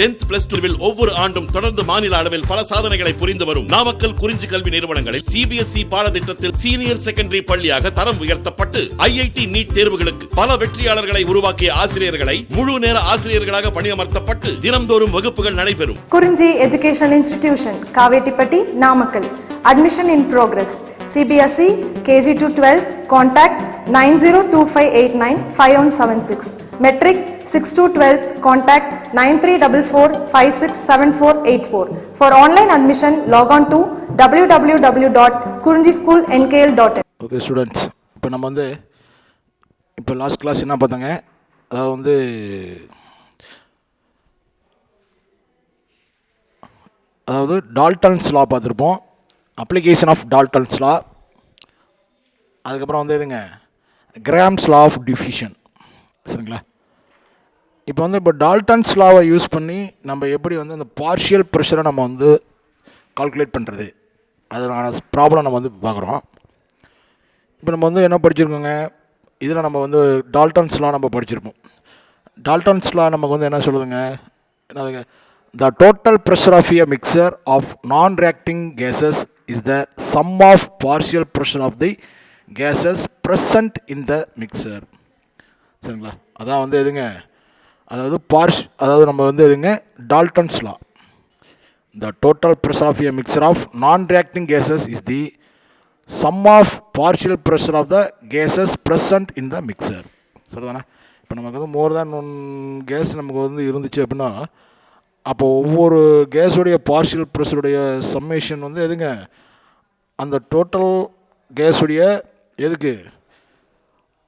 10th plus 2 ஒவ்வொரு ஆண்டும் தொடர்ந்து மாநில அளவில் பல சாதனைகளை புரிந்து வரும் நாமக்கல் குறிஞ்சி கல்வி நிறுவனங்களில் CBSE பாடத்திட்டத்தில் சீனியர் செகண்டரி பள்ளியாக தரம் உயர்த்தப்பட்டு IIT நீட் தேர்வுகளுக்கு பல வெற்றியாளர்களை உருவாக்கிய ஆசிரியர்களை முழு நேர ஆசிரியர்களாக பணியமர்த்தப்பட்டு தினம்தோறும் வகுப்புகள் நடைபெறும். குறிஞ்சி education institution Kavettipatti Namakkal. Admission in progress. CBSE KG to 12 contact 9025895176. Metric 6 to 12 contact 9344567484. For online admission log on to www.kurinjischoolnkl.in. Okay students, இப்போ நம்ம வந்து இப்போ லாஸ்ட் கிளாஸ் என்ன பார்த்தாங்க, அதாவது டால்டன்ஸ் லா பார்த்துருப்போம், அப்ளிகேஷன் ஆஃப் டால்டன்ஸ் லா, அதுக்கப்புறம் இதுங்க கிராம்ஸ் லா ஆஃப் டிஃபியூஷன். சரிங்களா? இப்போ டால்டன்ஸ் லாவை யூஸ் பண்ணி நம்ம எப்படி அந்த பார்ஷியல் ப்ரெஷரை நம்ம கால்குலேட் பண்ணுறது, அதனால ப்ராப்ளம் நம்ம பார்க்குறோம். இப்போ நம்ம என்ன படிச்சிருக்கோங்க, இதில் நம்ம டால்டன்ஸ் லா நம்ம படிச்சிருப்போம். டால்டன்ஸ் லா நமக்கு என்ன சொல்லுதுங்க, என்னதுங்க, the total pressure of a mixture of non-reacting gases is the sum of partial pressure of the gases present in the mixture. சரிங்களா? அதான் எதுங்க, அதாவது நம்ம எதுங்க Dalton's law. The total pressure of a mixture of non-reacting gases is the sum of partial pressure of the gases present in the mixture. சரிதானே? இப்போ நமக்கு மோர் than one case நமக்கு இருந்துச்சு அப்படின்னா, அப்போ ஒவ்வொரு கேஸுடைய பார்ஷியல் ப்ரெஷருடைய சம்மேஷன் எதுங்க அந்த டோட்டல் கேஸுடைய எதுக்கு,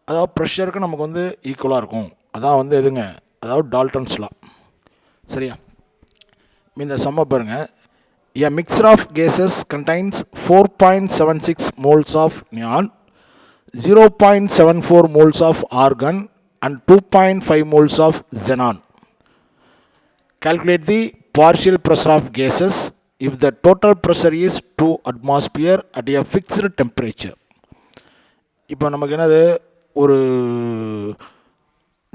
அதாவது ப்ரெஷருக்கு நமக்கு ஈக்குவலாக இருக்கும். அதான் எதுங்க, அதாவது டால்டன்ஸ் லா. சரியா? இந்த சம்மை பாருங்க. A mixture of gases contains 4.76 moles of neon, 0.74 moles of argon and 2.5 moles of xenon. Calculate the partial pressure of gases if the total pressure is 2 atmosphere at a fixed temperature. இப்போ நமக்கு என்னது, ஒரு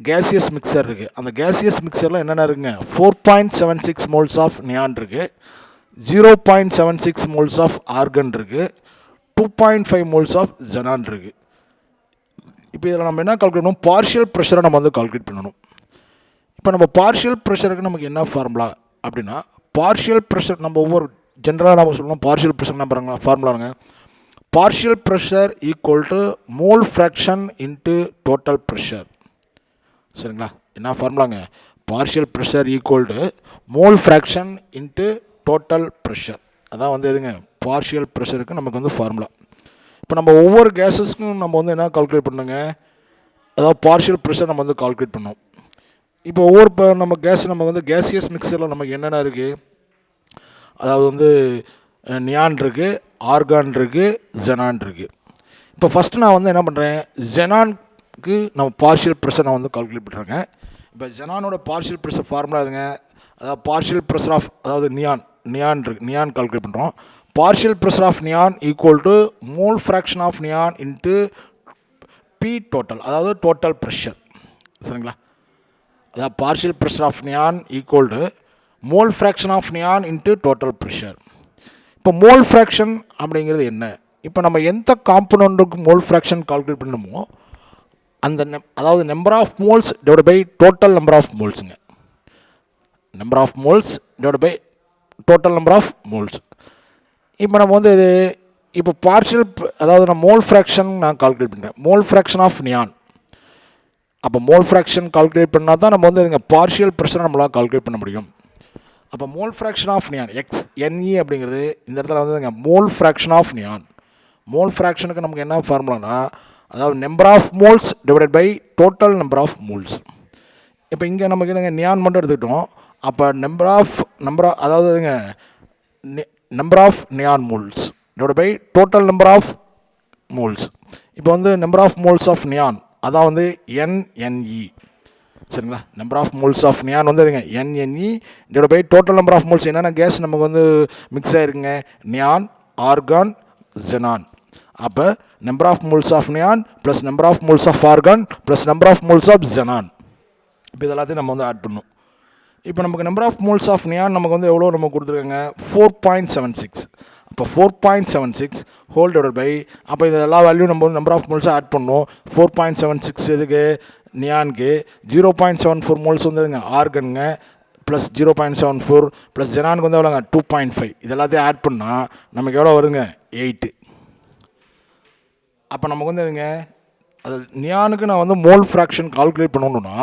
gaseous mixer இருக்குது. அந்த gaseous மிக்சரில் என்னென்ன இருக்குங்க, 4.76 moles of neon இருக்குது, 0.76 moles of organ இருக்குது, 2.5 moles ஆஃப் ஜெனான் இருக்குது. இப்போ இதில் நம்ம என்ன கால்குலேட் பண்ணணும், பார்ஷியல் ப்ரெஷரை நம்ம கால்குலேட் பண்ணணும். இப்போ நம்ம பார்ஷியல் ப்ரெஷருக்கு நமக்கு என்ன ஃபார்முலா அப்படின்னா, பார்ஷியல் ப்ரெஷர் நம்ம ஒவ்வொரு ஜென்ரலாக நம்ம சொல்லணும். பார்ஷியல் ப்ரெஷர் நம்ம ஃபார்முலாங்க, partial pressure equal to mole fraction into total pressure. சரிங்களா? என்ன ஃபார்முலாங்க, partial pressure equal to mole fraction into total pressure. அதான் எதுங்க பார்ஷியல் ப்ரெஷருக்கு நமக்கு ஃபார்முலா. இப்போ நம்ம ஒவ்வொரு கேஸஸ்க்கும் நம்ம என்ன கால்குலேட் பண்ணுங்க, அதாவது பார்ஷியல் ப்ரெஷர் நம்ம கால்குலேட் பண்ணோம். இப்போ ஒவ்வொரு நம்ம கேஸ் நம்ம கேசியஸ் மிக்சரில் நமக்கு என்னென்ன இருக்குது, அதாவது நியான் இருக்குது, ஆர்கான் இருக்குது, ஜெனான் இருக்குது. இப்போ ஃபஸ்ட்டு நான் என்ன பண்ணுறேன், ஜெனானுக்கு நம்ம பார்ஷியல் ப்ரெஷர் நான் கால்குலேட் பண்ணுறேங்க. இப்போ ஜெனானோட பார்ஷியல் ப்ரெஷர் ஃபார்முலா இதுங்க, அதாவது பார்ஷியல் ப்ரெஷர் ஆஃப், அதாவது நியான் இருக்குது, நியான் கால்குலேட் பண்ணுறோம். Partial pressure of neon equal to mole fraction of neon into P total, அதாவது டோட்டல் ப்ரெஷர். சரிங்களா? அதாவது partial pressure of neon equal to mole fraction of neon into total pressure. இப்போ mole fraction அப்படிங்கிறது என்ன, இப்போ நம்ம எந்த காம்பனண்ட்டுக்கு மோல் ஃப்ராக்ஷன் கால்குலேட் பண்ணணுமோ அந்த அதாவது number of moles divide by total number of மோல்ஸுங்க. Number of moles divide by total number of moles. இப்போ நம்ம இது இப்போ பார்ஷியல், அதாவது நான் மோல் ஃப்ராக்ஷன் நான் கால்குலேட் பண்ணுறேன், மோல் ஃப்ராக்ஷன் ஆஃப் நியான். அப்போ மோல் ஃப்ராக்ஷன் கால்குலேட் பண்ணால் தான் நம்ம இதுங்க பார்ஷியல் ப்ரெஷரை நம்மளால் கால்குலேட் பண்ண முடியும். அப்போ mole fraction of neon XNE அப்படிங்கிறது இந்த இடத்துல இதுங்க mole fraction of neon. Mole ஃப்ராக்ஷனுக்கு நமக்கு என்ன ஃபார்முலானா, அதாவது number of moles divided by total number of moles. இப்போ இங்கே நமக்கு என்னங்க நியான் மட்டும் எடுத்துக்கிட்டோம். அப்போ அதாவது இதுங்க number of neon moles divide by total number of moles. இப்போ number of moles of neon அதான் NNE. சரிங்களா? Number of moles of neon இதுங்க NNE divide by total number of moles. என்னென்ன கேஸ் நமக்கு மிக்ஸ் ஆகிருக்குங்க, நியான், ஆர்கான், ஜெனான். அப்போ number of moles of neon plus number of moles of argon plus number of moles of xenon. இப்போ இதெல்லாத்தையும் நம்ம add பண்ணணும். இப்போ நமக்கு number of moles of neon நமக்கு வந்து எவ்வளோ நம்ம கொடுத்துருக்காங்க 4.76. அப்போ 4.76 ஹோல் டிவைட் பை அப்போ இது எல்லா வேல்யூ நம்ம வந்து நம்பர் ஆஃப் மோல்ஸை ஆட் பண்ணோம். 4.76 எதுக்கு நியானுக்கு, 0.74 மோல்ஸ் வந்து ஆர்கனுங்க ப்ளஸ் 0.74 ப்ளஸ் ஜெனானுக்கு வந்து எவ்வளோங்க 2.5. இது எல்லாத்தையும் ஆட் பண்ணால் நமக்கு எவ்வளோ வருங்க 8. அப்போ நமக்கு வந்து எதுங்க அது நியானுக்கு நான் வந்து மோல் ஃப்ராக்ஷன் கால்குலேட் பண்ணணுன்னா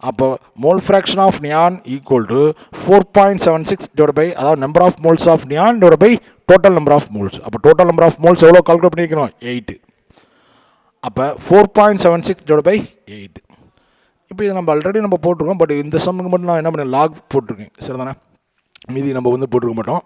அப்போ mole fraction of neon equal to 4.76 divide by அதாவது number of moles of neon divide by total number of moles. அப்போ டோட்டல் நம்பர் ஆஃப் மோல்ஸ் எவ்வளோ கால்குலேட் பண்ணிக்கிறோம் 8. அப்போ 4.76 டிவைட் பை 8. இப்போ இது நம்ம ஆல்ரெடி நம்ம போட்டிருக்கோம். பட் இந்த சம்முக்கு மட்டும் நான் என்ன பண்ணேன் லாக் போட்டிருக்கேன். சரி தானே, மீதி நம்ம வந்து போட்டிருக்க மாட்டோம்.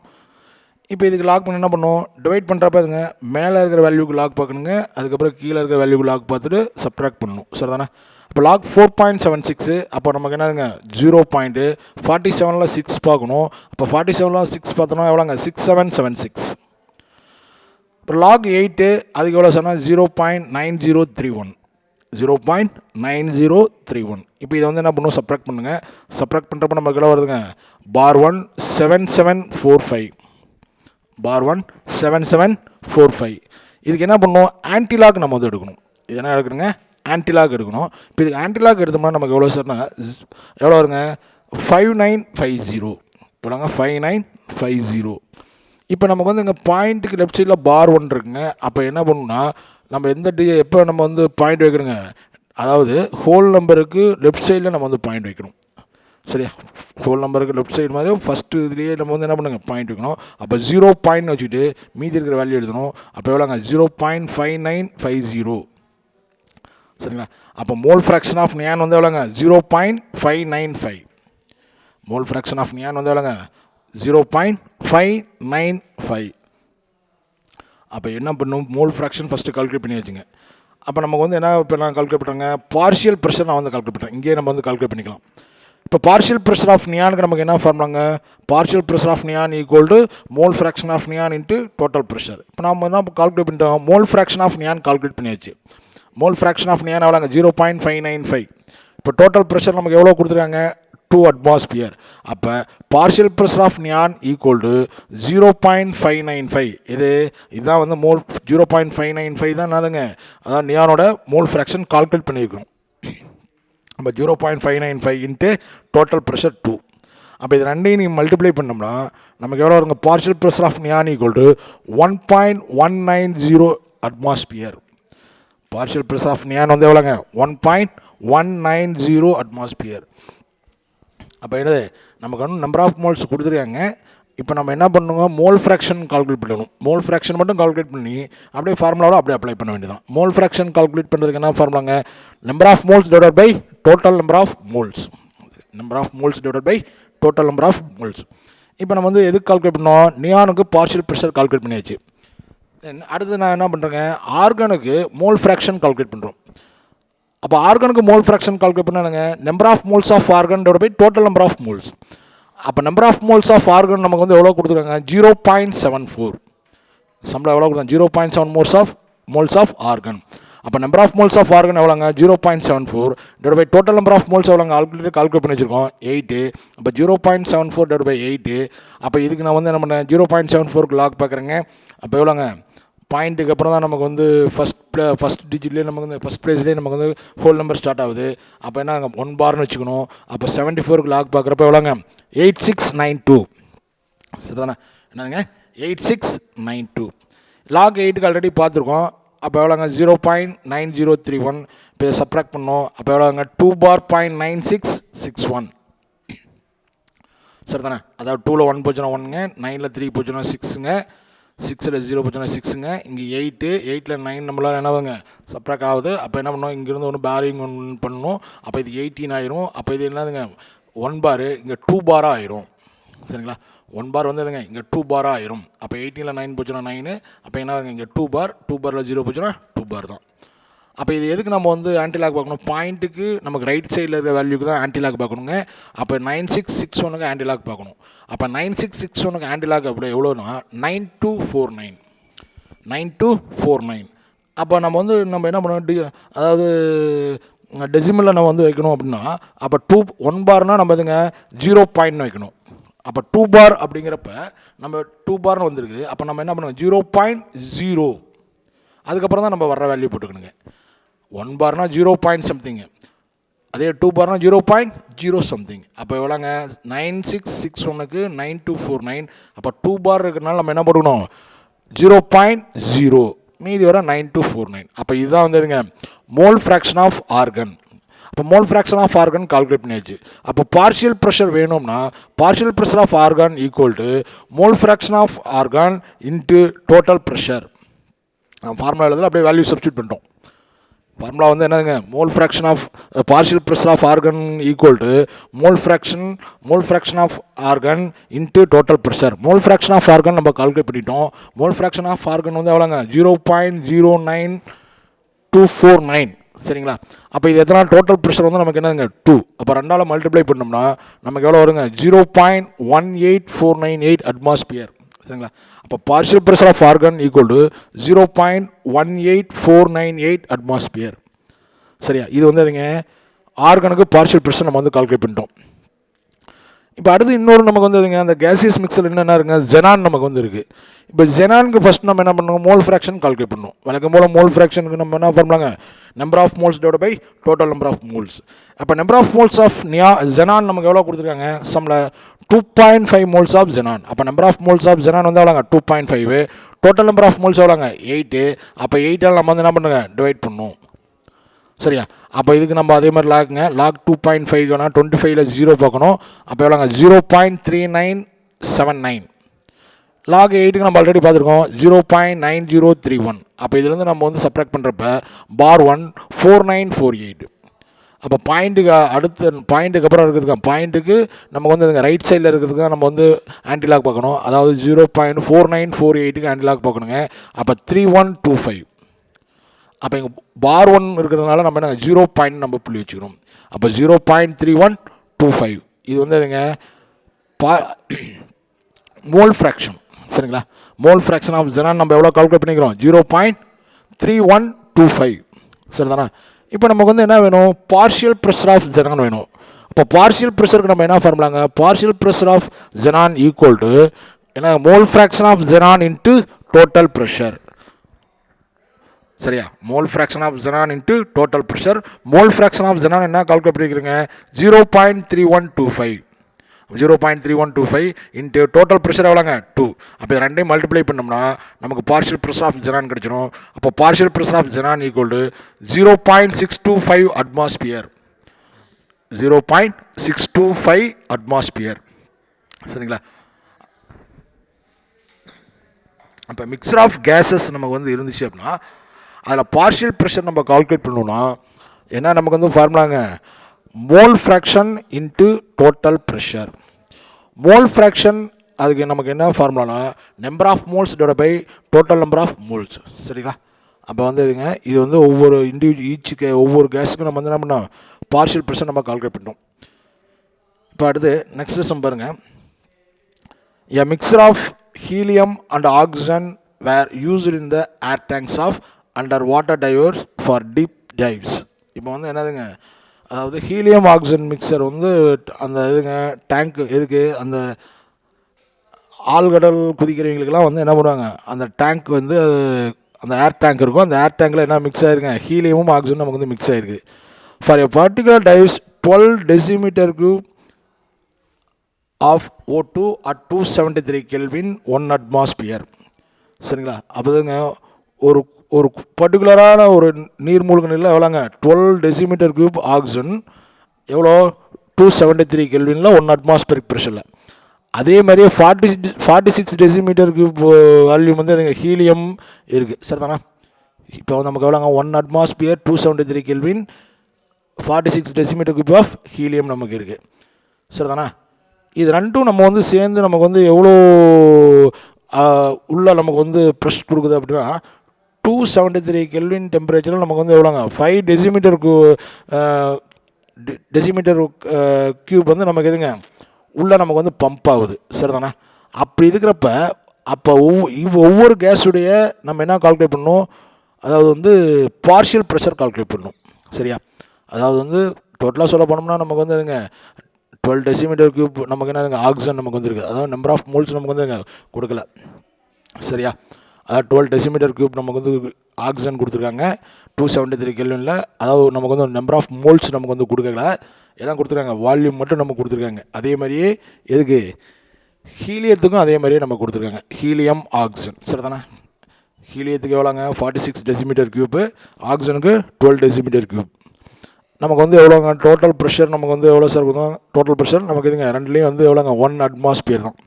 இப்போ இதுக்கு லாக் பண்ணி என்ன பண்ணோம், டிவைட் பண்ணுறப்ப அதுங்க மேலே இருக்கிற வேல்யூக்கு லாக் பார்க்கணுங்க, அதுக்கப்புறம் கீழே இருக்கிற வேல்யூக்கு லாக் பார்த்துட்டு சப்ட்ராக்ட் பண்ணணும். சரி தானே. இப்போ லாக் 4.76 அப்போ நமக்கு என்னதுங்க 0.47ல் 6 பார்க்கணும். அப்போ 47ல் 6 பார்த்தோன்னா எவ்வளோங்க 6776. இப்போ லாக் 8 அதுக்கு எவ்வளோ சொன்னால் 0.9031. 0.9031. இப்போ இதை வந்து என்ன பண்ணுவோம் சப்ட்ராக்ட் பண்ணுங்கள். சப்ட்ராக்ட் பண்ணுறப்ப நமக்கு எவ்வளோ வருதுங்க பார் 1 7745. பார் 1 7745. இதுக்கு என்ன பண்ணணும் ஆன்டிலாக் நம்ம வந்து எடுக்கணும். இது என்ன எடுக்கணுங்க ஆன்டிலாக் எடுக்கணும். இப்போ இதுக்கு ஆன்டிலாக் எடுத்தோம்னா நமக்கு எவ்வளோ சார்னா எவ்வளோ வருங்க 5950. எவ்வளோங்க 5950. இப்போ நமக்கு வந்து இங்கே பாயிண்ட்டுக்கு லெஃப்ட் சைடில் பார் 1 இருக்குங்க. அப்போ என்ன பண்ணணும்னா நம்ம எந்த எப்போ நம்ம வந்து பாயிண்ட் வைக்கணுங்க, அதாவது ஹோல் நம்பருக்கு லெஃப்ட் சைடில் நம்ம வந்து பாயிண்ட் வைக்கணும். சரியா, ஹோல் நம்பருக்கு லெஃப்ட் சைடு மாதிரி ஃபஸ்ட்டு இதுலேயே நம்ம வந்து என்ன பண்ணுங்க பாயிண்ட் வைக்கணும். அப்போ 0 பாயிண்ட் வச்சுக்கிட்டு மீதி இருக்கிற வேல்யூ எழுதணும். அப்போ எவ்வளோங்க 0.5950. சரிங்களா. அப்போ மோல் ஃப்ராக்ஷன் ஆஃப் நியான் வந்து எவ்வளோங்க 0.595. மோல் ஃப்ராக்ஷன் ஆஃப் நியான் வந்து எவ்வளோங்க 0.595. அப்போ என்ன பண்ணும் மோல் ஃப்ராக்ஷன் ஃபஸ்ட்டு கால்குலேட் பண்ணி வச்சுங்க. அப்போ நமக்கு வந்து என்ன இப்போ நான் கால்குலேட் பண்ணுறேங்க பார்ஷியல் ப்ரெஷர் நான் வந்து கால்குலேட் பண்ணுறேன். இங்கேயே நம்ம வந்து கால்குலேட் பண்ணிக்கலாம். இப்போ பார்ஷியல் ப்ரெஷர் ஆஃப் நியானுக்கு நமக்கு என்ன ஃபார்முலாங்க partial pressure of neon equal to mole fraction of neon into total pressure. இப்போ நம்ம என்ன கால்குலேட் பண்ணிட்டோம் mole fraction of neon calculate பண்ணியாச்சு. மோல் ஃப்ராக்ஷன் ஆஃப் நியான் எவ்வளோங்க 0.595. இப்போ டோட்டல் ப்ரெஷர் நமக்கு எவ்வளோ கொடுத்துருக்காங்க 2 atmosphere. அப்போ partial pressure of neon equal to 0.595. இதுதான் வந்து மோல் 0.595 தான் என்னதுங்க அதான் நியானோட மோல் ஃப்ராக்ஷன் கால்குலேட் பண்ணியிருக்கணும். அப்போ 0.595 இன்ட்டு டோட்டல் ப்ரெஷர் 2. அப்போ இது ரெண்டையும் நீங்கள் மல்டிப்ளை பண்ணோம்னா நமக்கு எவ்வளோ வருங்க partial pressure of neon equal to 1.190 atmosphere. Partial pressure of neon வந்து எவ்வளோங்க 1.190 atmosphere. அப்போ என்னது நமக்கு வந்து நம்பர் ஆஃப் மோல்ஸ் கொடுத்துருக்காங்க. இப்போ நம்ம என்ன பண்ணுங்க மோல் ஃப்ராக்ஷன் கால்குலேட் பண்ணணும். மோல் ஃப்ராக்ஷன் மட்டும் கால்குலேட் பண்ணி அப்படியே ஃபார்முலாவோட அப்படியே அப்ளை பண்ண வேண்டியதான். மோல் ஃப்ராக்ஷன் கால்குலேட் பண்ணுறதுக்கு என்ன ஃபார்முலாங்க number of moles divided by total number of moles. Number of moles divided by total number of moles. இப்போ நம்ம வந்து எதுக்கு கால்குலேட் பண்ணோம் நியானுக்கு பார்ஷியல் ப்ரெஷர் கால்குலேட் பண்ணியாச்சு. அடுத்து நான் என்ன பண்ணுறேங்க ஆர்கனுக்கு மோல் ஃப்ராக்ஷன் கால்குலேட் பண்ணுறோம். அப்போ ஆர்கனுக்கு மோல் ஃப்ராக்ஷன் கால்குலேட் பண்ணாங்க number of moles of argon divide by total number of moles. அப்போ number of moles of argon நமக்கு வந்து எவ்வளோ கொடுத்துருக்காங்க 0.74. சம்பளம் எவ்வளோ கொடுத்தாங்க 0.7 மோல்ஸ் ஆஃப் ஆர்கன். அப்போ number of moles of argon எவ்வளோங்க 0.74 divide by total number of moles எவ்வளோங்க ஆல்ரெடி கால்குலேட் பண்ணி வச்சுருக்கோம் 8. அப்போ 0.74 டிவைட் பை 8. அப்போ இதுக்கு நான் வந்து என்ன பண்ணேன் 0.74க்கு லாக் பார்க்குறேங்க. அப்போ எவ்வளோங்க பாயிண்ட்டுக்கு அப்புறம் தான் நமக்கு வந்து ஃபஸ்ட் டிஜிட்லேயே நமக்கு வந்து ஃபஸ்ட் ப்ளேஸ்லேயே நமக்கு வந்து ஹோல் நம்பர் ஸ்டார்ட் ஆகுது. அப்போ என்ன 1 பார்னு வச்சுக்கணும். அப்போ 74க்கு லாக் பார்க்குறப்ப எவ்வளோங்க 8692. சரி தானே என்னதுங்க 8692. லாக் 8க்கு ஆல்ரெடி பார்த்துருக்கோம். அப்போ எவ்வளோங்க 0.9031. இப்போ இதை சப்ட்ராக்ட் பண்ணோம். அப்போ எவ்வளோங்க 2 bar 0.9661. சரி தானே அதாவது 2ல் 1 போச்சுன்னா 1ங்க, 9ல் 3 போச்சுன்னா 6ங்க, 6ல் 0 போச்சுன்னா 6ங்க, இங்கே 8ல் 9 நம்மளால் என்னதுங்க சப்ட்ராக்ட் ஆகுது. அப்போ என்ன பண்ணோம் இங்கேருந்து ஒன்று பேரிங் ஒன்று பண்ணணும். அப்போ இது 18 ஆயிரும். அப்போ இது என்னதுங்க 1 பார் இங்கே 2 பாராக ஆயிரும். சரிங்களா 1 பார் வந்து எதுங்க இங்கே 2 பாராக ஆயிரும். அப்போ 18ல் 9 போச்சுன்னா 9. அப்போ என்ன இங்கே 2 பார், 2 பாரில் 0 போச்சுன்னா 2 பார் தான். அப்போ இது எதுக்கு நம்ம வந்து ஆன்டிலாக் பார்க்கணும் பாயிண்ட்டுக்கு நமக்கு ரைட் சைடில் இருக்கிற வேல்யூக்கு தான் ஆன்டிலாக் பார்க்கணுங்க. அப்போ 9661க்கு ஆன்டிலாக் பார்க்கணும். அப்போ 9661க்கு ஆன்டிலாக் அப்படி எவ்வளோனா 9249. 9249. அப்போ நம்ம வந்து நம்ம என்ன பண்ணணும் அதாவது டெசிமலில் நம்ம வந்து வைக்கணும் அப்படின்னா அப்போ 1 பார்னால் நம்ம இதுங்க 0 பாயிண்ட்னு வைக்கணும். அப்போ 2 பார் அப்படிங்கிறப்ப நம்ம 2 பார்னு வந்துருக்கு. அப்போ நம்ம என்ன பண்ணுவோம் 0.0 அதுக்கப்புறம் தான் நம்ம வர்ற வேல்யூ போட்டுக்கணுங்க. 1 பார்னால் 0 பாயிண்ட் சம்திங்கு, அதே 2 பார்னால் 0.0 சம்திங். அப்போ எவ்வளோங்க 9661க்கு 9249. அப்போ 2 பார் இருக்கிறனால நம்ம என்ன போட்டுக்கணும் 0.0, மீதி வர 9249. அப்போ இதுதான் வந்து இதுங்க மோல் ஃப்ராக்ஷன் ஆஃப் ஆர்கன். அப்போ mole fraction of argon calculate பண்ணியாச்சு. அப்போ பார்ஷியல் ப்ரெஷர் வேணும்னா partial pressure of argon equal to mole fraction of argon into total pressure. Formula எழுதல அப்படியே வேல்யூ சப்ஸ்டியூட் பண்ணிட்டோம். ஃபார்முலா வந்து என்னதுங்க mole fraction of partial pressure of argon equal to mole fraction of argon into total pressure. Mole fraction of argon நம்ம calculate பண்ணிட்டோம். Mole fraction of argon வந்து எவ்வளோங்க 0.09249. சரிங்களா? அப்போ இது எத்தனை டோட்டல் ப்ரெஷர் வந்து நமக்கு என்னதுங்க 2. அப்போ 2ஆல் மல்டிப்ளை பண்ணோம்னா நமக்கு எவ்வளோ வருங்க 0.18498 அட்மாஸ்பியர். சரிங்களா? அப்போ partial pressure of argon equal to 0.18498 atmosphere. சரியா? இது வந்து அதுங்க ஆர்கனுக்கு பார்ஷியல் ப்ரெஷர் நம்ம வந்து கால்குலேட் பண்ணிட்டோம். இப்போ அடுத்து இன்னொரு நமக்கு வந்து அதுங்க அந்த கேசியஸ் மிக்சர் என்னென்ன இருக்குங்க ஜெனான் நமக்கு வந்து இருக்குது. இப்போ ஜெனானுக்கு ஃபஸ்ட் நம்ம என்ன பண்ணுவோம் மோல் ஃப்ராக்ஷன் கால்குலேட் பண்ணுவோம். வழக்கம் போல் மோல் ஃப்ராக்ஷனுக்கு நம்ம என்ன பண்ணலாங்க number of moles divide by total number of moles. அப்போ number of moles of xenon நமக்கு எவ்வளோ கொடுத்துருக்காங்க சம்மில் 2.5 மோல்ஸ் ஆஃப் ஜெனான். அப்போ number of moles of xenon வந்து எவ்வளோங்க 2.5. டோட்டல் நம்பர் ஆஃப் மோல்ஸ் எவ்வளோங்க 8. அப்போ 8ஆல் நம்ம வந்து என்ன பண்ணுங்க டிவைட் பண்ணணும். சரியா? அப்போ இதுக்கு நம்ம அதே மாதிரி லாக்குங்க லாக் 2.5 வேணால் 25ல் 0 பார்க்கணும். அப்போ எவ்வளோங்க 0.3979. லாக் 8க்கு நம்ம ஆல்ரெடி பார்த்துருக்கோம் 0.9031. அப்போ இதுலேருந்து நம்ம வந்து சப்ராக்ட் பண்ணுறப்ப பார் 1 4948. அப்போ பாயிண்ட்டுக்கு அடுத்த பாயிண்ட்டுக்கு அப்புறம் இருக்கிறதுக்கு பாயிண்ட்டுக்கு நமக்கு வந்து ரைட் சைடில் இருக்கிறதுக்கு நம்ம வந்து ஆன்டிலாக் பார்க்கணும். அதாவது 0.4948க்கு ஆன்டிலாக் பார்க்கணுங்க. அப்போ 3125. அப்போ இங்கே பார் 1 இருக்கிறதுனால நம்ம என்ன 0 பாயிண்ட் நம்ம புள்ளி வச்சுக்கிறோம். அப்போ 0.3125 இது வந்து அதுங்க மோல் ஃப்ராக்ஷன். சரிங்களா? மோல் ஃப்ராக்ஷன் ஆஃப் ஜெனான் நம்ம எவ்வளோ கால்குலேட் பண்ணிக்கிறோம் 0.3125. சரிதானா? இப்போ நமக்கு வந்து என்ன வேணும் பார்ஷியல் ப்ரெஷர் ஆஃப் ஜெனான் வேணும். அப்போ பார்ஷியல் ப்ரெஷருக்கு நம்ம என்ன ஃபார்முலாங்க partial pressure of xenon equal to என்ன mole fraction of xenon into total pressure. சரியா? Mole fraction of xenon into total pressure. Mole fraction of xenon என்ன கால்குலேட் பண்ணிக்கிறீங்க 0.3125. 0.3125 இன்ட்டு டோட்டல் ப்ரெஷர் எவ்வளோங்க 2. அப்போ ரெண்டையும் மல்டிப்ளை பண்ணோம்னா நமக்கு பார்ஷியல் ப்ரெஷர் ஆஃப் ஜெனான் கிடச்சிரும். அப்போ partial pressure of xenon equal to 0.625 atmosphere. 0.625 atmosphere. சரிங்களா? அப்போ மிக்சர் ஆஃப் கேஸஸ் நமக்கு வந்து இருந்துச்சு அப்படின்னா அதில் பார்ஷியல் ப்ரெஷர் நம்ம கால்குலேட் பண்ணோம்னா என்ன நமக்கு வந்து ஃபார்முலாங்க mole fraction into total pressure. Mole fraction அதுக்கு நமக்கு என்ன ஃபார்முலானா number of moles divide by total number of moles. சரிங்களா? அப்போ வந்து இதுங்க இது வந்து ஒவ்வொரு ஒவ்வொரு கேஸுக்கும் நம்ம வந்து என்ன பண்ணோம் பார்ஷியல் ப்ரெஷர் நம்ம கால்குலேட் பண்ணோம். இப்போ அடுத்து நெக்ஸ்ட் சம் பாருங்க. A mixture of helium and oxygen were used in the air tanks of underwater divers for deep dives. இப்போ வந்து என்னதுங்க அதாவது ஹீலியம் ஆக்சிஜன் மிக்சர் வந்து அந்த இதுங்க டேங்க் எதுக்கு அந்த ஆழ்கடல் குதிக்கிறவங்களுக்கெல்லாம் வந்து என்ன பண்ணுவாங்க அந்த டேங்க் வந்து அந்த ஏர் டேங்க் இருக்கும். அந்த ஏர் டேங்கில் என்ன மிக்ஸ் ஆகிருங்க ஹீலியமும் ஆக்சிஜன் நமக்கு வந்து மிக்ஸ் ஆகிருக்கு. For a particular dives 12 decimeter cube of O2 at 273 Kelvin 1 atmosphere. சரிங்களா? அப்போதுங்க ஒரு ஒரு பர்டிகுலரான ஒரு நீர்மூழ்கு நிலையில் எவ்வளோங்க 12 decimeter cube ஆக்சிஜன் எவ்வளோ 273 கெல்வினில் 1 அட்மாஸ்பியரிக் ப்ரெஷரில். அதே மாதிரியே 46 decimeter cube வால்யூம் வந்து அதுங்க ஹீலியம் இருக்குது. சரிதானா? இப்போ நமக்கு எவ்வளோங்க 1 atmosphere 273 kelvin 46 decimeter cube of helium நமக்கு இருக்குது. சரிதானா? இது ரெண்டும் நம்ம வந்து சேர்ந்து நமக்கு வந்து எவ்வளோ உள்ள நமக்கு வந்து ப்ரெஷ் கொடுக்குது அப்படின்னா 273 கெல்வின் டெம்பரேச்சரில் நமக்கு வந்து எவ்வளோங்க 5 decimeter கியூப் வந்து நமக்கு எதுங்க உள்ளே நமக்கு வந்து பம்ப் ஆகுது. சரிதானே? அப்படி இருக்கிறப்ப அப்போ ஒவ்வொரு கேஸுடைய நம்ம என்ன கால்குலேட் பண்ணணும் அதாவது வந்து பார்ஷியல் ப்ரெஷர் கால்குலேட் பண்ணணும். சரியா? அதாவது வந்து டோட்டலாக சொல்ல போனோம்னா நமக்கு வந்து அதுங்க 12 டெசிமீட்டர் கியூப் நமக்கு என்னதுங்க ஆக்சிஜன் நமக்கு வந்துருக்கு. அதாவது நம்பர் ஆஃப் மோல்ஸ் நமக்கு வந்து கொடுக்கல, சரியா? அதாவது 12 டெசிமீட்டர் கியூப் நமக்கு வந்து ஆக்சிஜன் கொடுத்துருக்காங்க 273 கெல்வினில். அதாவது நமக்கு வந்து நம்பர் ஆஃப் மோல்ஸ் நமக்கு வந்து கொடுக்கல, எல்லாம் கொடுத்துருக்காங்க, வால்யூம் மட்டும் நமக்கு கொடுத்துருக்காங்க. அதே மாதிரியே எதுக்கு ஹீலியத்துக்கும் அதே மாதிரியே நம்ம கொடுத்துருக்காங்க, ஹீலியம் ஆக்சிஜன், சரி தானே? ஹீலியத்துக்கு எவ்வளோங்க 46 டெசிமீட்டர் கியூப்பு, ஆக்சிஜனுக்கு 12 டெசிமீட்டர் கியூப். நமக்கு வந்து எவ்வளோங்க டோட்டல் ப்ரெஷர் நமக்கு வந்து எவ்வளோ சார் இருக்கும்? டோட்டல் ப்ரெஷர் நமக்கு இதுங்க ரெண்டுலேயும் வந்து எவ்வளோங்க 1 அட்மாஸ்பியர் தான்.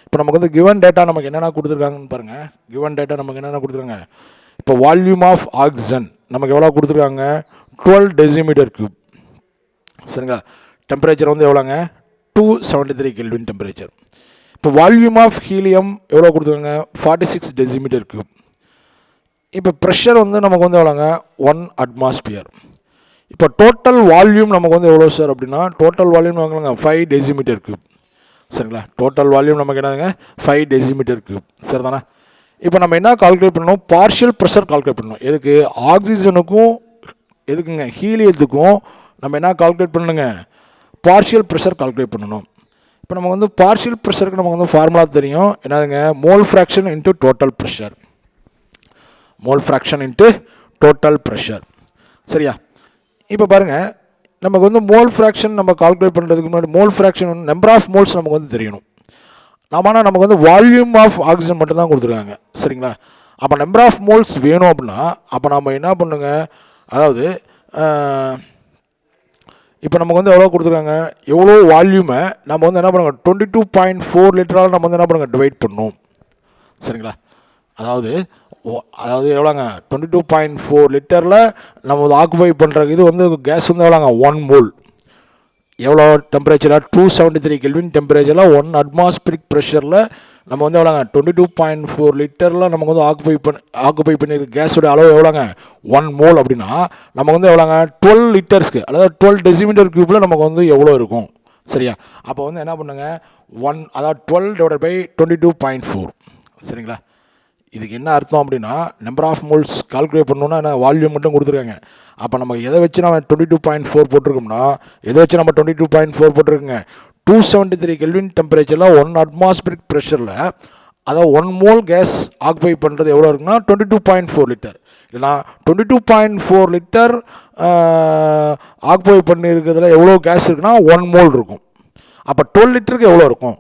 இப்போ நமக்கு வந்து கிவன் டேட்டா நமக்கு என்னென்ன கொடுத்துருக்காங்கன்னு பாருங்கள். கிவன் டேட்டா நமக்கு என்னென்ன கொடுத்துருக்காங்க? இப்போ வால்யூம் ஆஃப் ஆக்சிஜன் நமக்கு எவ்வளோ கொடுத்துருக்காங்க? 12 டெசிமீட்டர் கியூப், சரிங்களா? டெம்பரேச்சர் வந்து எவ்வளோங்க 273 கெல்வின் டெம்பரேச்சர். இப்போ வால்யூம் ஆஃப் ஹீலியம் எவ்வளோ கொடுத்துருக்காங்க? 46 டெசிமீட்டர் கியூப். இப்போ ப்ரெஷர் வந்து நமக்கு வந்து எவ்வளோங்க 1 அட்மாஸ்பியர். இப்போ டோட்டல் வால்யூம் நமக்கு வந்து எவ்வளோ சார் அப்படின்னா, டோட்டல் வால்யூம் வாங்கலாங்க 5 டெசிமீட்டர் கியூப், சரிங்களா? டோட்டல் வால்யூம் நமக்கு என்னதுங்க 5 டெசிமீட்டர் கியூப், சரி தானே? இப்போ நம்ம என்ன கால்குலேட் பண்ணணும்? பார்ஷியல் ப்ரெஷர் கால்குலேட் பண்ணணும். எதுக்கு? ஆக்சிஜனுக்கும் எதுக்குங்க ஹீலியத்துக்கும் நம்ம என்ன கால்குலேட் பண்ணணுங்க? பார்ஷியல் ப்ரெஷர் கால்குலேட் பண்ணணும். இப்போ நம்ம வந்து பார்ஷியல் ப்ரெஷருக்கு நமக்கு வந்து ஃபார்முலா தெரியும், என்னதுங்க mole fraction into total pressure. Mole fraction into total pressure, சரியா? இப்போ பாருங்கள், நமக்கு வந்து மோல் ஃப்ராக்ஷன் நம்ம கால்குலேட் பண்ணுறதுக்கு முன்னாடி mole fraction number of moles நமக்கு வந்து தெரியணும். ஆனால் நமக்கு வந்து வால்யூம் ஆஃப் ஆக்சிஜன் மட்டும் தான் கொடுத்துருக்காங்க, சரிங்களா? அப்போ நம்பர் ஆஃப் மோல்ஸ் வேணும் அப்படின்னா அப்போ நம்ம என்ன பண்ணுங்க, அதாவது இப்போ நமக்கு வந்து எவ்வளோ கொடுத்துருக்காங்க, எவ்வளோ வால்யூமை நம்ம வந்து என்ன பண்ணுங்க 22.4 லிட்டரால் நம்ம வந்து என்ன பண்ணுங்க டிவைட் பண்ணணும், சரிங்களா? அதாவது எவ்வளோங்க 22.4 லிட்டரில் நம்ம வந்து ஆக்குபை பண்ணுற இது வந்து கேஸ் வந்து எவ்வளோங்க 1 மோல். எவ்வளோ டெம்பரேச்சராக 273 கெல்வின் டெம்பரேச்சரில் 1 அட்மாஸ்பியரிக் ப்ரெஷரில் நம்ம வந்து எவ்வளோங்க 22.4 லிட்டரில் நமக்கு வந்து ஆக்குபை பண்ணியிருக்க கேஸோட அளவு எவ்வளோங்க 1 மோல் அப்படின்னா நமக்கு வந்து எவ்வளோங்க 12 லிட்டர்ஸ்க்கு, அதாவது 12 டெசிமீட்டர் கியூப்பில் நமக்கு வந்து எவ்வளோ இருக்கும், சரியா? அப்போ வந்து என்ன பண்ணுங்க 1, அதாவது 12/22.4, சரிங்களா? இதுக்கு என்ன அர்த்தம் அப்படின்னா நம்பர் ஆஃப் மோல்ஸ் கால்குலேட் பண்ணணுன்னா என்ன வால்யூம் மட்டும் கொடுத்துருக்காங்க. அப்போ நம்ம எதை வச்சு நம்ம 22.4 போட்டிருக்கோம்னா, எதை வச்சு நம்ம 22.4 போட்டிருக்கோங்க 273 கெல்வின் டெம்பரேச்சரில் 1 அட்மாஸ்பியரிக் ப்ரெஷரில், அதாவது 1 மோல் கேஸ் ஆக்குபை பண்ணுறது எவ்வளோ இருக்குன்னா 22.4 லிட்டர். இல்லைனா 22.4 லிட்டர் ஆக்குபை பண்ணியிருக்கிறதுல எவ்வளோ கேஸ் இருக்குன்னா 1 மோல் இருக்கும். அப்போ 12 லிட்டருக்கு எவ்வளோ இருக்கும்?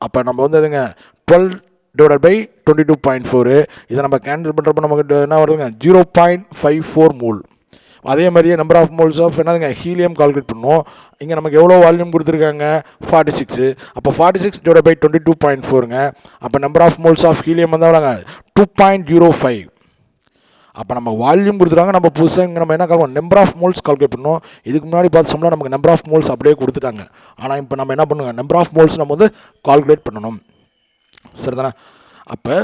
அப்போ நம்ம வந்து எதுங்க 12/22.4, இதை நம்ம கேன்சல் பண்ணுறப்ப நமக்கு என்ன வருதுங்க 0.54 மோல். அதே மாதிரியே நம்பர் ஆஃப் மோல்ஸ் ஆஃப் என்னதுங்க ஹீலியம் கால்குலேட் பண்ணோம். இங்கே நமக்கு எவ்வளோ வால்யூம் கொடுத்துருக்காங்க 46. அப்போ 46/22.4ங்க. அப்போ number of moles of helium வந்து எவ்வளோங்க 2.05. அப்போ நம்ம வால்யூம் கொடுத்துட்டாங்க, நம்ம புதுசாக இங்கே நம்ம என்ன calculate number of moles calculate பண்ணோம். இதுக்கு முன்னாடி பார்த்தோம்னா நமக்கு நம்பர் ஆஃப் மோல்ஸ் அப்படியே கொடுத்துட்டாங்க. ஆனால் இப்போ நம்ம என்ன பண்ணுங்க நம்பர் ஆஃப் மோல்ஸ் நம்ம வந்து கால்குலேட் பண்ணணும், சரிதானே? அப்போ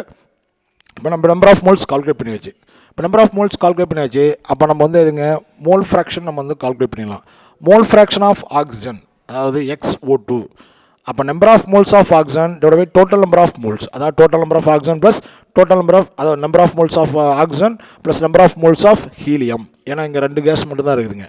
நம்ம நம்பர் ஆஃப் மோல்ஸ் கால்குலேட் பண்ணியாச்சு. இப்போ நம்பர் ஆஃப் மோல்ஸ் கால்குலேட் பண்ணியாச்சு. அப்போ நம்ம வந்து எதுங்க மோல் ஃப்ராக்ஷன் நம்ம வந்து கால்குலேட் பண்ணிடலாம். மோல் ஃப்ராக்ஷன் ஆஃப் ஆக்சிஜன், அதாவது XO2. அப்போ number of moles of oxygen divide by total number of moles, அதாவது total number of oxygen plus total number of, அதாவது number of moles of oxygen plus number of moles of helium. ஏன்னா இங்கே 2 case மட்டும் தான் இருக்குதுங்க.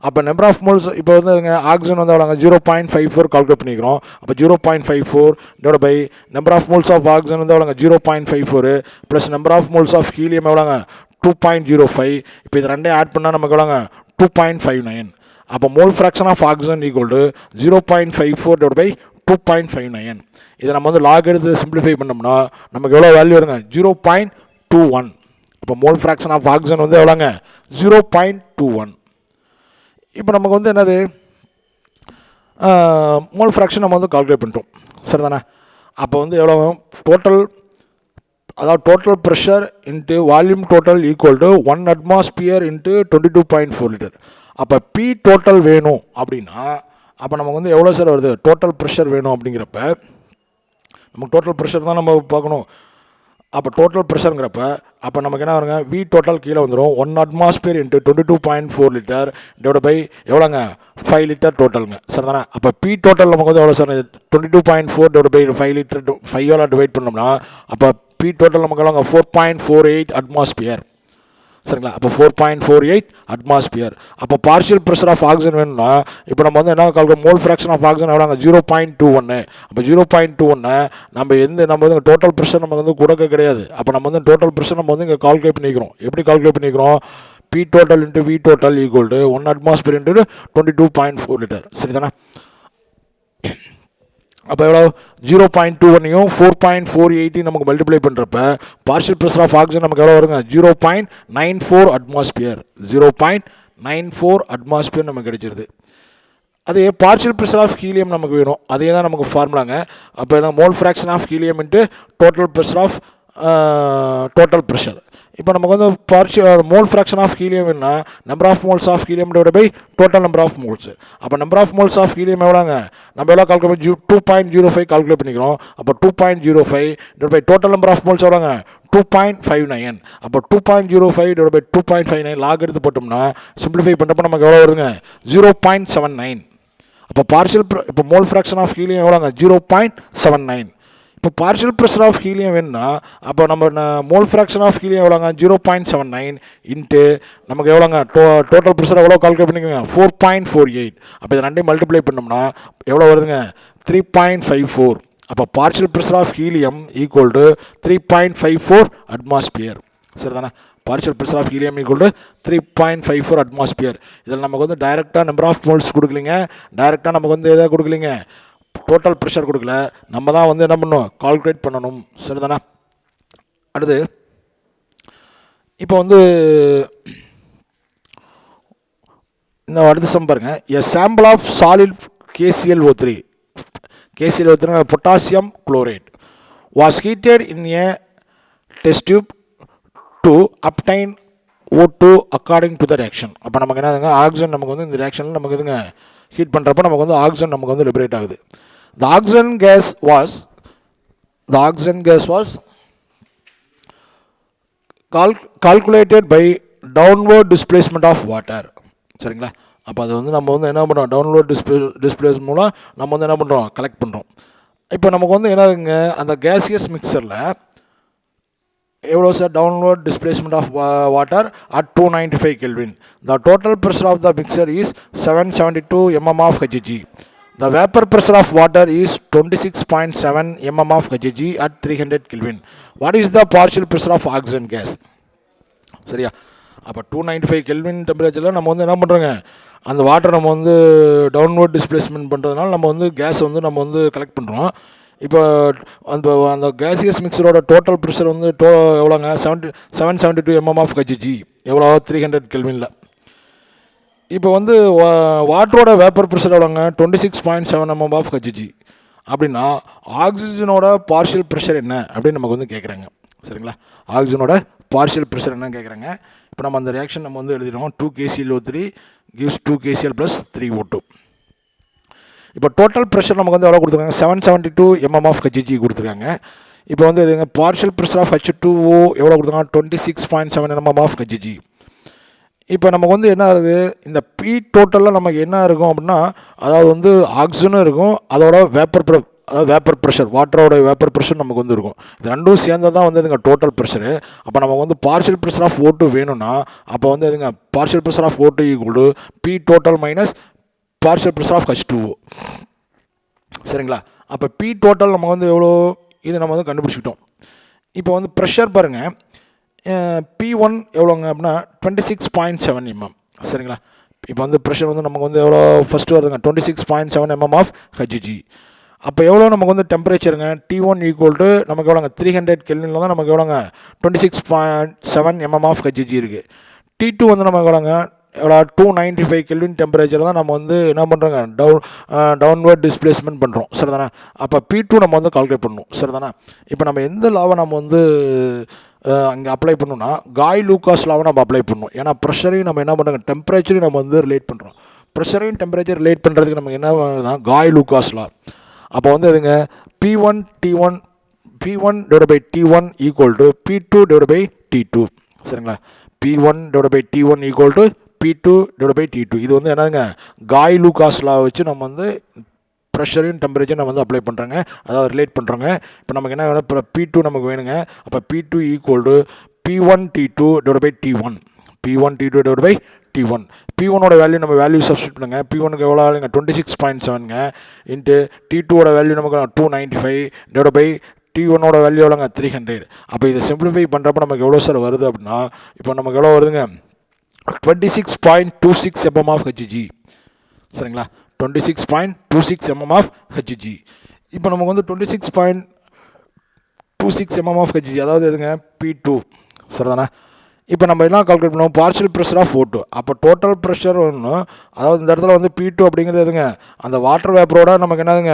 அப்போ number of moles இப்போ வந்து ஆக்சிஜன் வந்து எவ்வளோங்க 0.54 கால்குலேட் பண்ணிக்கிறோம். அப்போ 0.54 divide by number of moles of oxygen வந்து எவ்வளோங்க 0.54 plus number of moles of helium எவ்வளோங்க 2.05. இப்போ இது ரெண்டையும் ஆட் பண்ணால் நமக்கு எவ்வளோங்க 2.59. அப்போ mole fraction of oxygen equal to 0.54 divide by 2.59. இதை நம்ம வந்து லாக் எடுத்து சிம்பிளிஃபை பண்ணோம்னா நமக்கு எவ்வளோ வேல்யூ வருங்க 0.21. இப்போ மோல் ஃப்ராக்ஷன் ஆஃப் ஆக்சிஜன் வந்து எவ்வளோங்க 0.21. இப்போ நமக்கு வந்து என்னது மோல் ஃப்ராக்ஷன் நம்ம வந்து கால்குலேட் பண்ணிட்டோம், சரி தானே? அப்போ வந்து எவ்வளோ டோட்டல், அதாவது total pressure into volume total equal to 1 atmosphere into 22.4 litre. அப்போ பி டோட்டல் வேணும் அப்படின்னா அப்போ நமக்கு வந்து எவ்வளோ சார் வருது டோட்டல் ப்ரெஷர் வேணும் அப்படிங்கிறப்ப நமக்கு டோட்டல் ப்ரெஷர் தான் நம்ம பார்க்கணும். அப்போ டோட்டல் ப்ரெஷருங்கிறப்ப அப்போ நமக்கு என்ன வருங்க வி டோட்டல் கீழே வந்துடும் 1 atmosphere into 22.4 litre divide by எவ்வளோங்க 5 லிட்டர் டோட்டலுங்க, சரி தானே? அப்போ பி டோட்டல் நமக்கு வந்து எவ்வளோ சார் 22.4 டிவைட் பை 5 லிட்டர் 5ஆல் டிவைட் பண்ணோம்னா அப்போ பி டோட்டல் நமக்கு எவ்வளோங்க 4.48 அட்மாஸ்பியர், சரிங்களா. அப்போ 4.48 அட்மாஸ்பியர். அப்போ பார்ஷியல் ப்ரெஷர் ஆஃப் ஆக்சிஜன் வேணும்னா இப்போ நம்ம வந்து என்ன calculate mole fraction of oxygen எவ்வளோங்க 0.21. அப்போ 0.21 நம்ம வந்து டோட்டல் ப்ரெஷர் நமக்கு வந்து கொடுக்க கிடையாது. அப்போ நம்ம வந்து டோட்டல் ப்ரெஷர் நம்ம வந்து இங்கே கால்குலேட் பண்ணிக்கிறோம். எப்படி கால்குலேட் பண்ணிக்கிறோம்? P total into V total equal to 1 atmosphere into 22.4 liter. சரிதானா? அப்போ எவ்வளோ 0.21 4.48 நமக்கு மல்டிப்ளை பண்ணுறப்ப பார்ஷியல் ப்ரெஷர் ஆஃப் ஆக்சிஜன் நமக்கு எவ்வளோ வருங்க 0.94 அட்மாஸ்பியர். 0.94 அட்மாஸ்பியர் நமக்கு கிடைச்சிருது. அதே பார்ஷியல் ப்ரெஷர் ஆஃப் ஹீலியம் நமக்கு வேணும். அதே தான் நமக்கு ஃபார்முலாங்க. அப்போ என்ன mole fraction of helium into total pressure of total pressure. இப்போ நமக்கு வந்து மோல் ஃப்ராக்ஷன் ஆஃப் ஹீலியம் என்ன number of moles of helium divide by total number of moles. அப்போ number of moles of helium எவ்வளோங்க நம்ம எவ்வளோ கால்குலேட் 2.05 கால்குலேட் பண்ணிக்கிறோம். அப்போ 2.05 divide by total number of moles எவ்வளோங்க 2.59. அப்போ 2.05 டிவைட் பை 2.59 லாக் எடுத்து போட்டோம்னா சிம்பிளிஃபை பண்ணுறப்போ நமக்கு எவ்வளோ வருங்க 0.79. அப்போ இப்போ மோல் ஃப்ராக்ஷன் ஆஃப் ஹீலியம் எவ்வளோங்க 0.79. இப்போ பார்ஷியல் ப்ரெஷர் ஆஃப் ஹீலியம் வேணும்னா அப்போ நம்ம மோல் ஃப்ராக்ஷன் ஆஃப் ஹீலியம் எவ்வளோங்க 0.79 இன்ட்டு நமக்கு எவ்வளோங்க டோட்டல் ப்ரெஷர் எவ்வளோ கால்குலேட் பண்ணிக்கோங்க 4.48. அப்போ இதை ரெண்டையும் மல்டிப்ளை பண்ணோம்னா எவ்வளோ வருதுங்க 3.54. அப்போ partial pressure of helium equal to 3.54 atmosphere. சரிதானே? Partial pressure of helium equal to 3.54 atmosphere. இதில் நமக்கு வந்து டைரெக்டாக நம்பர் ஆஃப் மோல்ஸ் கொடுக்கலிங்க, டைரெக்டாக நமக்கு வந்து எதாவது கொடுக்கலிங்க, டோட்டல் ப்ரெஷர் கொடுக்கல. நம்ம தான் வந்து என்ன பண்ணணும் கால்குலேட் பண்ணணும். சரிதானா? அடுத்து இப்போ வந்து இந்த அடுத்த சம் பாருங்க. A sample of solid KClO3 potassium chloride was heated in a test tube to obtain O2 according to the reaction. அப்போ நமக்கு என்னதுங்க ஆக்சிஜன் நமக்கு வந்து இந்த ரியாக்ஷனில் நமக்கு இதுங்க ஹீட் பண்ணுறப்போ நமக்கு வந்து ஆக்சிஜன் நமக்கு வந்து லிபரேட் ஆகுது. The oxygen gas was calculated by downward displacement of water. சரிங்களா? அப்போ அது வந்து நம்ம வந்து என்ன பண்ணுறோம் டவுன்வர்ட் டிஸ்பிளேஸ்மெண்ட் மூலம் நம்ம வந்து என்ன பண்ணுறோம் கலெக்ட் பண்ணுறோம். இப்போ நமக்கு வந்து என்னங்க அந்த கேசியஸ் மிக்சரில் எவ்வளோ sir downward displacement of water at 295 Kelvin. The total pressure of the mixture is 772 mm of Hg. The vapor pressure of water is 26.7 mm of Hg at 300 Kelvin. What is the partial pressure of oxygen gas? சரியா? அப்போ 295 kelvin டெம்பரேச்சரில் நம்ம வந்து என்ன பண்ணுறோங்க அந்த water நம்ம வந்து டவுன்வர்ட் டிஸ்பிளேஸ்மெண்ட் பண்ணுறதுனால நம்ம வந்து கேஸ் வந்து நம்ம வந்து கலெக்ட் பண்ணுறோம். இப்போ அந்த கேசியஸ் மிக்சரோட டோட்டல் ப்ரெஷர் வந்து எவ்வளோங்க 772 mm of Hg எவ்வளோ 300 கெல்வினில். இப்போ வந்து வாட்டரோட வேப்பர் ப்ரெஷர் எவ்வளோங்க 26.7 mm of Hg. அப்படின்னா ஆக்சிஜனோட பார்ஷியல் ப்ரெஷர் என்ன அப்படின்னு நமக்கு வந்து கேட்குறாங்க. சரிங்களா? ஆக்சிஜனோட பார்ஷியல் ப்ரெஷர் என்னன்னு கேட்குறாங்க. இப்போ நம்ம அந்த ரியாக்ஷன் நம்ம வந்து எழுதிடுவோம். 2KClO3 gives 2KCl plus 3O2. இப்போ டோட்டல் ப்ரெஷர் நமக்கு வந்து எவ்வளோ கொடுத்துருக்காங்க 772 mm of Hg கொடுத்துருக்காங்க. இப்போ வந்து இதுங்க பார்ஷியல் ப்ரெஷர் ஆஃப் H2O எவ்வளோ கொடுத்துருக்காங்க 26.7 mm of Hg. இப்போ நமக்கு வந்து என்ன ஆகுது இந்த பி டோட்டலில் நமக்கு என்ன இருக்கும் அப்படின்னா அதாவது வந்து ஆக்சிஜனும் இருக்கும் அதோட வேப்பர் ப்ரெஷர் வாட்டரோட வேப்பர் ப்ரெஷர் நமக்கு வந்து இருக்கும். இது ரெண்டும் சேர்ந்து தான் வந்து இதுங்க டோட்டல் ப்ரெஷரு. அப்போ நமக்கு வந்து பார்ஷியல் ப்ரெஷர் ஆஃப் O2 வேணும்னா அப்போ வந்து இதுங்க partial pressure of O2 equal to P total minus partial pressure of H2O. சரிங்களா? அப்போ பி டோட்டல் நமக்கு வந்து எவ்வளோ இது நம்ம வந்து கண்டுபிடிச்சிக்கிட்டோம். இப்போ வந்து ப்ரெஷர் பாருங்கள் P1 எவ்வளோங்க அப்படின்னா 26.7 mm. சரிங்களா? இப்போ வந்து ப்ரெஷர் வந்து நமக்கு வந்து எவ்வளோ ஃபஸ்ட்டு வருதுங்க 26.7 mm of Hg. அப்போ எவ்வளோ நமக்கு வந்து டெம்பரேச்சருங்க T1 ஈக்குவல் டு நமக்கு எவ்வளோங்க 300 கெல்வினில் தான் நமக்கு எவ்வளோங்க 26.7 mm of Hg இருக்குது. T2 வந்து நமக்கு எவ்வளோங்க எவ்வளோ 295 கெல்வின் டெம்பரேச்சர் தான் நம்ம வந்து என்ன பண்ணுறோங்க டவுன்வர்ட் டிஸ்பிளேஸ்மெண்ட் பண்ணுறோம். சரிதானே? அப்போ P2 நம்ம வந்து கால்குலேட் பண்ணணும். சரிதானே? இப்போ நம்ம எந்த லாவை நம்ம வந்து அங்கே அப்ளை பண்ணணும்னா காய்-லூகாஸ் லாவை நம்ம அப்ளை பண்ணணும். ஏன்னா ப்ரெஷரையும் நம்ம என்ன பண்ணுறோங்க டெம்பரேச்சரையும் நம்ம வந்து ரிலேட் பண்ணுறோம். ப்ரெஷரையும் டெம்பரேச்சர் ரிலேட் பண்ணுறதுக்கு நமக்கு என்ன காய்-லூகாஸ் லா. அப்போ வந்து இதுங்க P1 divide by T1 equal to P2 divide by T2. சரிங்களா? P1 divide by T1 equal to P2 divide by T2. இது வந்து என்னதுங்க காய்-லூகாஸ் லா வச்சு நம்ம வந்து ப்ரெஷரையும் டெம்பரேச்சர் நம்ம வந்து அப்ளை பண்ணுறோங்க அதாவது ரிலேட் பண்ணுறோங்க. இப்போ நமக்கு என்ன வேணும் P2 நமக்கு வேணுங்க. அப்போ P2 equal to P1 T2 divide by T1. P1 T2 divide by T1. P1ஓட வேல்யூ நம்ம வேல்யூ சப்ஸ்டியூட் பண்ணுங்க. P1க்கு எவ்வளோ ஆளுங்க 26.7ங்க இன்ட்டு T2ஓட வேல்யூ நமக்கு 295 டிவைட் பை T1ஓட வேல்யூ எவ்வளோங்க 300. அப்போ இதை சிம்பிளிஃபை பண்ணுறப்ப நமக்கு எவ்வளோ சார் வருது அப்படின்னா, இப்போ நமக்கு எவ்வளோ வருதுங்க 26.26 mm of Hg. சரிங்களா, 26.26 mm of Hg. இப்போ நமக்கு வந்து 26.26 mm of Hg, அதாவது எதுங்க P2 சரிதானே. இப்போ நம்ம என்ன கால்குலேட் பண்ணுவோம், பார்ஷியல் ப்ரெஷர் ஆஃப் O2. அப்போ டோட்டல் ப்ரெஷர் ஒன்று, அதாவது இந்த இடத்துல வந்து P2 அப்படிங்கிறது எதுங்க அந்த வாட்டர் வேப்பரோட நமக்கு என்னதுங்க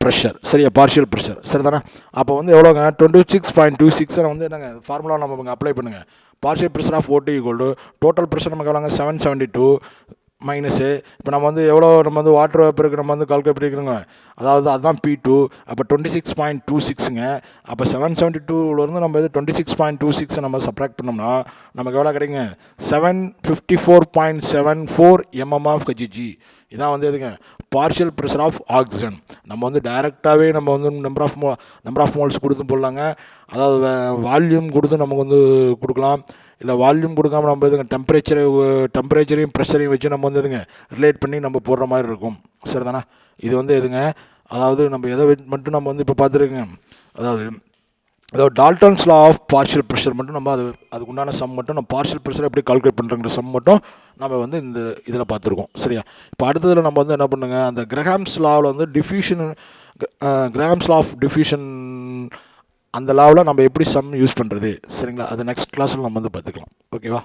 ப்ரெஷர், சரியா, பார்ஷியல் ப்ரெஷர் சரிதானே. அப்போ வந்து எவ்வளோங்க 26.26 வந்து என்னங்க ஃபார்முலா நம்ம அப்ளை பண்ணுங்கள். Partial pressure of O2 equal to total pressure நமக்கு எவ்வளோங்க 772 மைனஸு. இப்போ நம்ம வந்து எவ்வளோ நம்ம வந்து வாட்டர் வேப்பருக்கு நம்ம வந்து கால்குலேட் பண்ணிக்கிறோங்க, அதாவது அதுதான் P2. அப்போ 26.26ங்க. அப்போ 772லேருந்து நம்ம இது 26.26 நம்ம சப்ராக்ட் பண்ணோம்னா நமக்கு எவ்வளோ கிடைக்குங்க 754.74 mm of Hg. இதான் வந்து எதுங்க பார்ஷியல் ப்ரெஷர் ஆஃப் ஆக்சிஜன். நம்ம வந்து டைரெக்டாகவே நம்ம வந்து நம்பர் ஆஃப் மோல்ஸ் கொடுத்து போடலாங்க, அதாவது வால்யூம் கொடுத்து நமக்கு வந்து கொடுக்கலாம். இல்லை வால்யூம் கொடுக்காம நம்ம எதுங்க டெம்பரேச்சரையும் ப்ரெஷரையும் வச்சு நம்ம வந்து எதுங்க ரிலேட் பண்ணி நம்ம போடுற மாதிரி இருக்கும் சரிதானே. இது வந்து எதுங்க, அதாவது நம்ம எதை மட்டும் நம்ம வந்து இப்போ பார்த்துருக்கோங்க, அதாவது Dalton's law of partial pressure மட்டும் நம்ம அதுக்கு உண்டான சம் மட்டும் நம்ம பார்ஷியல் ப்ரெஷர் எப்படி கால்குலேட் பண்ணுறங்கிற சம் மட்டும் நம்ம வந்து இந்த இதில் பார்த்துருக்கோம் சரியா. இப்போ அடுத்ததில் நம்ம வந்து என்ன பண்ணுங்க, அந்த கிரஹாம்ஸ் லாவில் வந்து கிரஹாம்ஸ் லா ஆஃப் டிஃப்யூஷன் அந்த லாவில் நம்ம எப்படி சம் யூஸ் பண்ணுறது சரிங்களா, அது நெக்ஸ்ட் கிளாஸில் நம்ம வந்து பார்த்துக்கலாம். ஓகேவா.